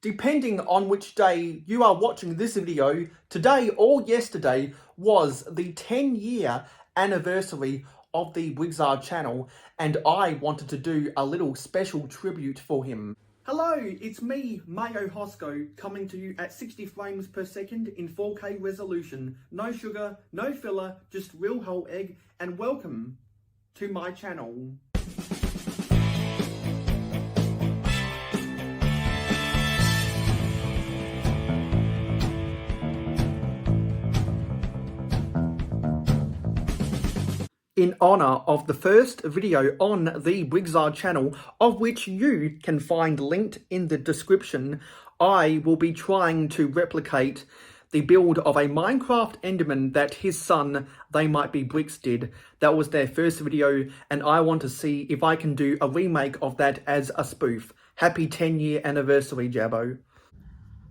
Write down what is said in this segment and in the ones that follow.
Depending on which day you are watching this video, today or yesterday was the 10-year anniversary of the BrickTsar channel, and I wanted to do a little special tribute for him. Hello, it's me, Mayo Hosko, coming to you at 60 frames per second in 4K resolution. No sugar, no filler, just real whole egg, and welcome to my channel. In honor of the first video on the BrickTsar channel, of which you can find linked in the description, I will be trying to replicate the build of a Minecraft Enderman that his son, They Might Be Bricks, did. That was their first video, and I want to see if I can do a remake of that as a spoof. Happy 10-year anniversary, Jabbo.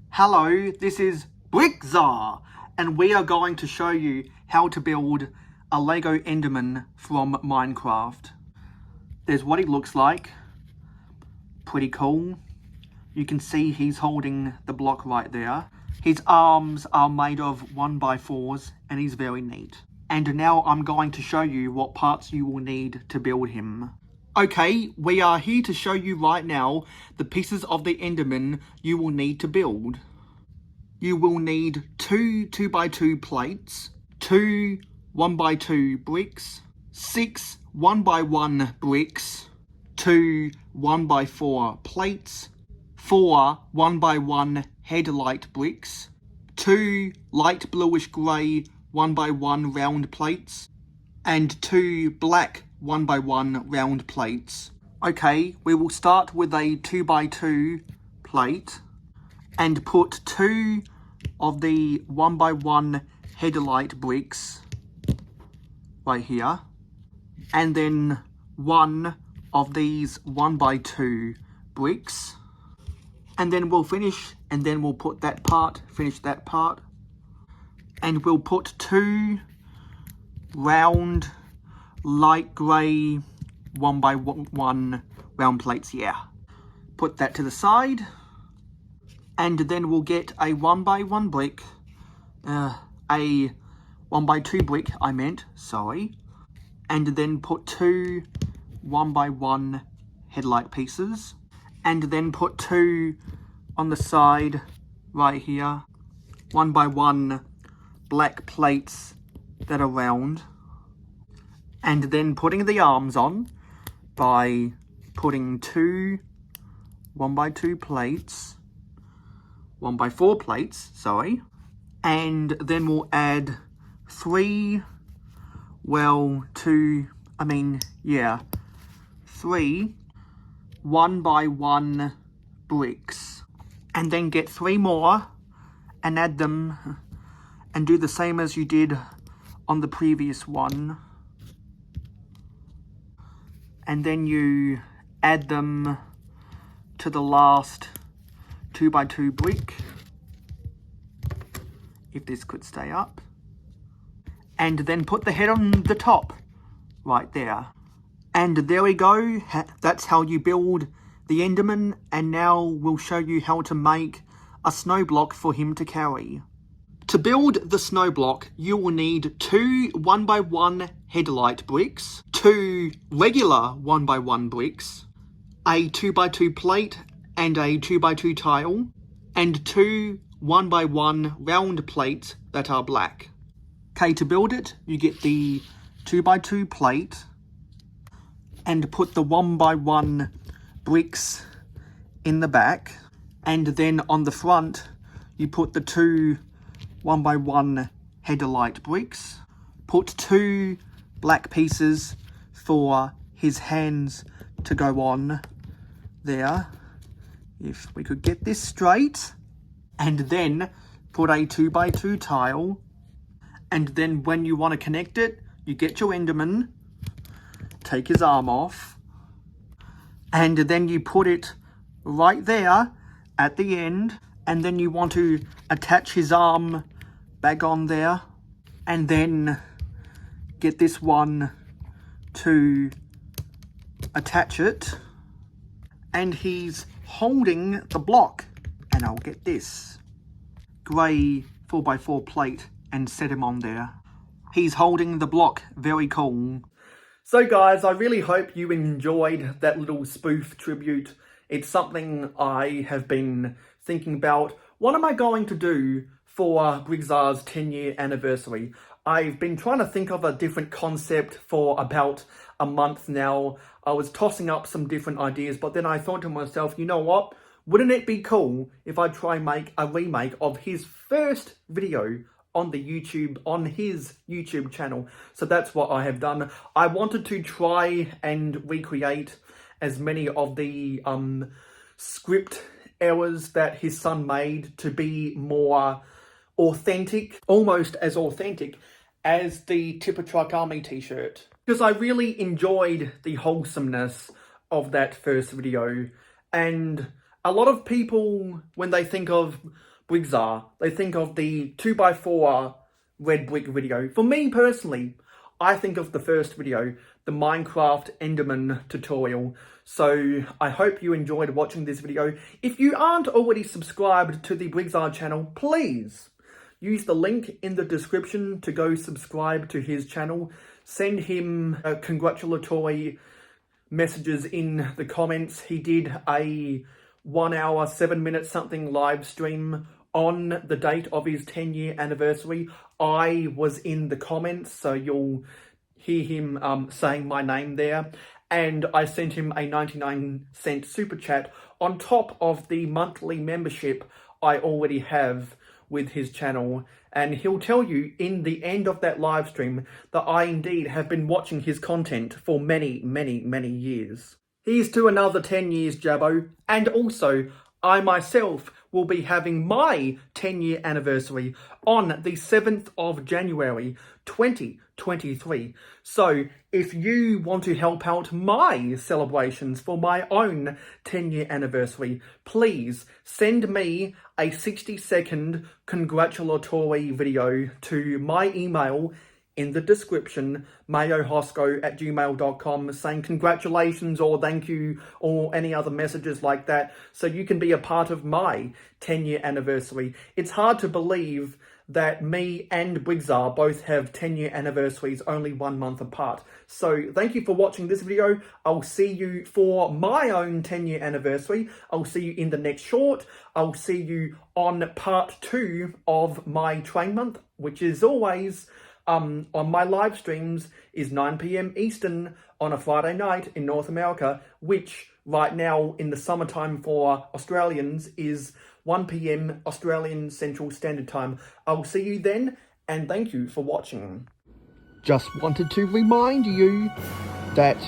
Hello, this is BrickTsar, and we are going to show you how to build a Lego Enderman from Minecraft. There's what he looks like. Pretty cool. You can see he's holding the block right there. His arms are made of 1x4s and he's very neat. And now I'm going to show you what parts you will need to build him. Okay, we are here to show you right now the pieces of the Enderman you will need to build. You will need 2 2x2 plates, 2 1x2 bricks, 6 1x1 bricks, 2 1x4 plates, 4 1x1 headlight bricks, 2 light bluish grey 1x1 round plates, and 2 black 1x1 round plates. Okay, we will start with a 2x2 plate and put 2 of the 1x1 headlight bricks right here, and then 1 of these 1x2 bricks, and then we'll finish, and then we'll put that part, finish that part, and we'll put 2 round light grey 1x1 round plates. Yeah, put that to the side, and then we'll get a 1x1 brick, a 1x2 brick, I meant, sorry. And then put 2 1x1 headlight pieces. And then put 2 on the side, right here. 1x1 black plates that are round. And then putting the arms on by putting 2 1x2 plates. 1x4 plates, sorry. And then we'll add 3 1x1 bricks, and then get 3 more and add them and do the same as you did on the previous one, and then you add them to the last 2x2 brick, if this could stay up. And then put the head on the top, right there. And there we go, that's how you build the Enderman, and now we'll show you how to make a snow block for him to carry. To build the snow block, you will need 2 1x1 headlight bricks, 2 regular 1x1 bricks, a 2x2 plate and a 2x2 tile, and 2 1x1 round plates that are black. Okay, to build it, you get the 2x2 plate and put the 1x1 bricks in the back, and then on the front you put the 2 1x1 headlight bricks, put 2 black pieces for his hands to go on there, if we could get this straight, and then put a 2x2 tile. And then when you want to connect it, you get your Enderman, take his arm off, and then you put it right there at the end, and then you want to attach his arm back on there, and then get this one to attach it, and he's holding the block and I'll get this grey 4x4 plate and set him on there. He's holding the block, very cool. So guys, I really hope you enjoyed that little spoof tribute. It's something I have been thinking about. What am I going to do for BrickTsar's 10-year anniversary? I've been trying to think of a different concept for about a month now. I was tossing up some different ideas, but then I thought to myself, you know what? Wouldn't it be cool if I try make a remake of his first video on his YouTube channel? So that's what I have done. I wanted to try and recreate as many of the script errors that his son made to be more authentic, almost as authentic as the Tipper Truck Army t-shirt. Because I really enjoyed the wholesomeness of that first video. And a lot of people, when they think of BrickTsar, they think of the 2x4 red brick video. For me personally, I think of the first video, the Minecraft Enderman tutorial. So I hope you enjoyed watching this video. If you aren't already subscribed to the BrickTsar channel, please use the link in the description to go subscribe to his channel. Send him congratulatory messages in the comments. He did a 1 hour, 7 minutes something live stream on the date of his 10-year anniversary. I was in the comments, so you'll hear him saying my name there. And I sent him a 99-cent super chat on top of the monthly membership I already have with his channel. And he'll tell you in the end of that live stream that I indeed have been watching his content for many, many, many years. Here's to another 10 years, Jabbo. And also, I myself will be having my 10-year anniversary on the 7th of January 2023. So if you want to help out my celebrations for my own 10-year anniversary, please send me a 60-second congratulatory video to my email in the description, mayohosko@gmail.com, saying congratulations or thank you or any other messages like that, so you can be a part of my 10-year anniversary. It's hard to believe that me and BrickTsar both have 10-year anniversaries only 1 month apart. So thank you for watching this video. I'll see you for my own 10-year anniversary. I'll see you in the next short. I'll see you on part 2 of my train month, which is always on my live streams is 9 p.m. Eastern on a Friday night in North America, which right now in the summertime for Australians is 1 p.m. Australian Central Standard Time. I'll see you then, and thank you for watching. Just wanted to remind you that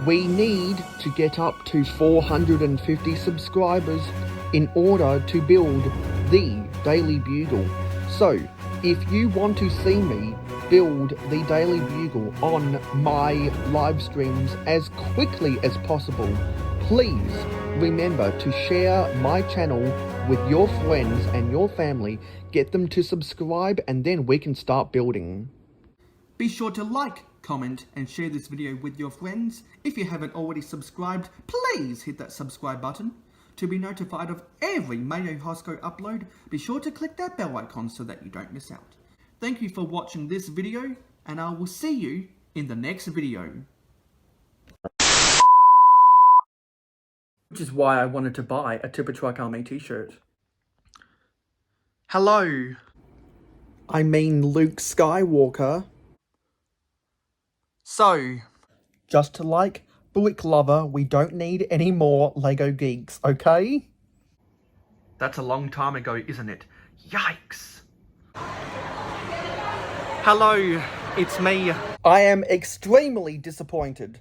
we need to get up to 450 subscribers in order to build the Daily Bugle. So, if you want to see me build the Daily Bugle on my live streams as quickly as possible, please remember to share my channel with your friends and your family. Get them to subscribe, and then we can start building. Be sure to like, comment, and share this video with your friends. If you haven't already subscribed, please hit that subscribe button. To be notified of every Mayo Hosko upload, be sure to click that bell icon so that you don't miss out. Thank you for watching this video, and I will see you in the next video. Which is why I wanted to buy a Tipper Truck Army t-shirt. Hello. I mean Luke Skywalker. So, just like Brick Lover, we don't need any more Lego geeks, okay? That's a long time ago, isn't it? Yikes. Hello, it's me. I am extremely disappointed.